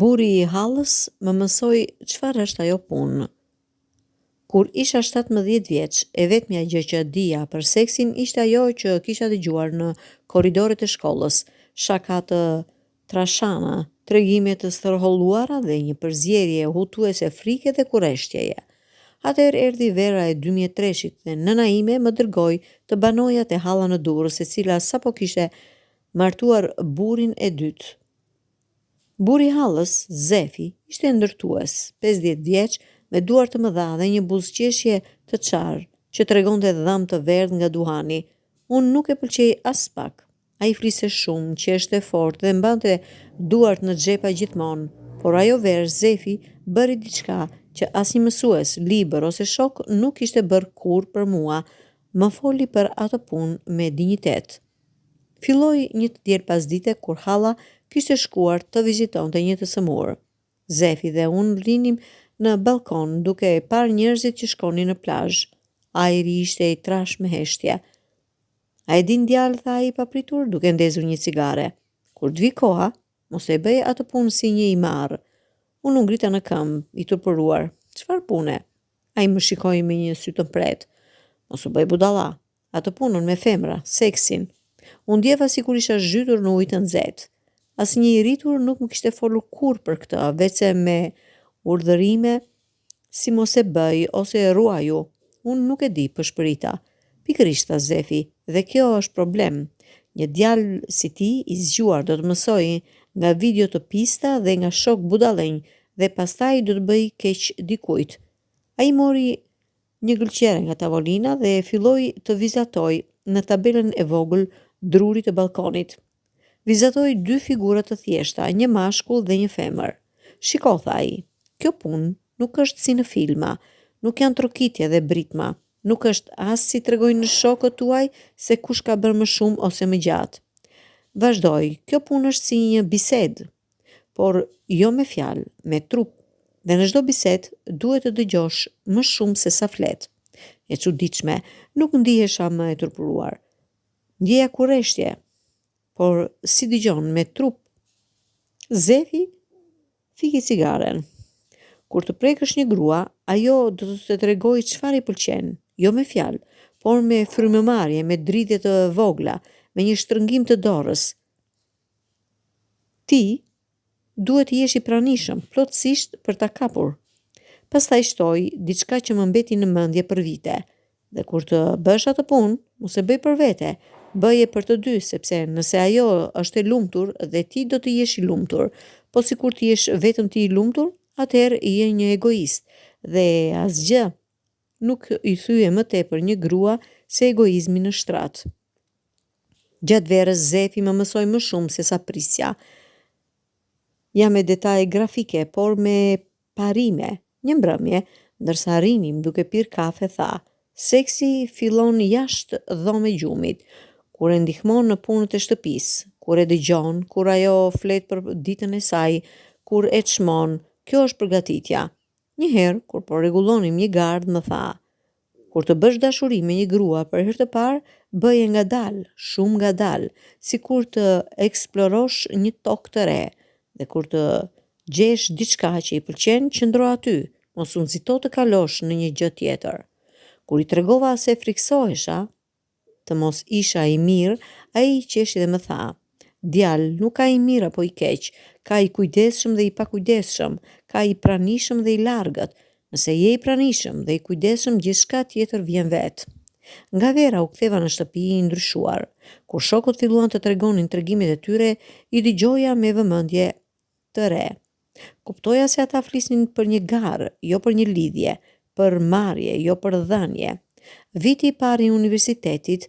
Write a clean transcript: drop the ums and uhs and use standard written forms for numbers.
Burri i hallës më mësoi çfarë është ajo punë. Kur isha 17 vjeç, e vetmja gjë që dija për seksin ishte ajo që kisha dëgjuar në korridoret e shkollës, shaka të trashana, tregime të stërholluara dhe një përzierje hutuese frike dhe kurreshtjeje. Atëherë erdhi vera e 2003-shit dhe nëna ime më dërgoi të banoja te halla në Durrës, e cila sapo kishte martuar burrin e dytë. Burri i hallës, Zefi, ishte ndërtues, 50 vjeç, me duar të mëdha dhe një buzëqeshje të çarë, që tregonte dhëm të verdhë nga duhani. Unë nuk e pëlqej as pak. Ai fliste shumë, qeshte fort dhe mbante duart në xhepa gjithmonë, por ajo verë Zefi bëri diçka që asnjë mësues, libër ose shok nuk kishte bërë kurrë për mua. Më foli për atë punë me dinjitet. Filloi një të diel pasdite kur halla kishte shkuar të vizitonte një të sëmurë. Zefi dhe unë rinim në balkon duke parë njerëzit që shkonin në plazh. Ajri ishte i trash me heshtje. A e din djalë, tha ai papritur, duke ndezur një cigare. Kur të vi koha, mos e bëj atë punë si një i marrë. Unë u ngrita në këmbë, i turpëruar. Çfarë pune? Ai më shikoi me një sy të mpret. Mos u bëj budalla. Atë punën me femra, seksin. Unë ndjeva sikur isha zhytur në ujë të nxehtë. Asnjë i rritur nuk më kishte folur kurrë për këtë, veçse me urdhërime si mos e bëj ose e ruaju. Unë nuk e di, përshpërita. Pikërisht, tha Zefi, dhe kjo është problem. Një djalë si ti i zgjuar do të mësojë nga video të pista dhe nga shok budallenj dhe pastaj do të bëj keq dikujt. Ai mori një gëlqere nga tavolina dhe filloi të vizatoj në tabelën e vogël drurit të balkonit. Vizatoi 2 figura të thjeshta, një mashkull dhe një femër. Shiko, tha ai, kjo punë nuk është si në filma, nuk janë trokitje dhe britma, nuk është as si tregojnë në shokët tuaj se kush ka bërë më shumë ose më gjatë. Vazhdoi, kjo punë është si një bisedë, por jo me fjalë, me trup. Dhe në çdo bisedë duhet të dëgjosh më shumë se sa flet. E çuditshme, nuk ndihesha më e turpëruar. Ndjeja kurreshtje, por si dëgjon me trup. Zefi fiki cigaren. Kur të prekësh një grua, ajo do të tregojë çfarë i pëlqen, jo me fjalë, por me frymëmarrje, me dridhje të vogla, me një shtrëngim të dorës. Ti duhet të jesh i pranishëm, plotësisht për ta kapur. Pastaj shtoi diçka që më mbeti në mendje për vite. Dhe kur të bësh atë punë, mos e bëj për vete, bëje për të dy, sepse nëse ajo është e lumtur dhe ti do të jesh i lumtur, po sikur të jesh vetëm ti i lumtur, atëherë je një egoist dhe asgjë nuk i thye më tepër një grua se egoizmi në shtrat. Gjatë verës Zefi më mësoi më shumë se sa prisja. Ja me detaje grafike, por me parime. Një mbrëmje, ndërsa rinim duke pirë kafe, tha: "Seksi fillon jashtë dhomë gjumit, kur e ndihmon në punët e shtëpisë, kur e dëgjon, kur ajo flet për ditën e saj, kur e çmon. Kjo është përgatitja." Një herë, kur po rregullonim një gardh, më tha: "Kur të bësh dashuri me një grua për herë të parë, bëje ngadalë, shumë ngadalë, sikur të eksplorosh një tokë të re, dhe kur të gjesh diçka që i pëlqen, qëndro aty, mos u nxito të kalosh në një gjë tjetër." Kur i tregova se friksohesha të mos isha i mirë, ai qeshi dhe më tha: "Djalë, nuk ka i mirë apo i keq, ka i kujdesshëm dhe i pakujdesshëm, ka i pranishëm dhe i largët. Nëse je i pranishëm dhe i kujdesshëm, gjithçka tjetër vjen vetë." Nga vera u ktheva në shtëpi i ndryshuar. Kur shokët filluan të tregonin tregimet e tyre, i dëgjoja me vëmendje të re. Kuptoja se ata flisnin për një garë, jo për një lidhje, për marrje, jo për dhënje. Viti i parë i universitetit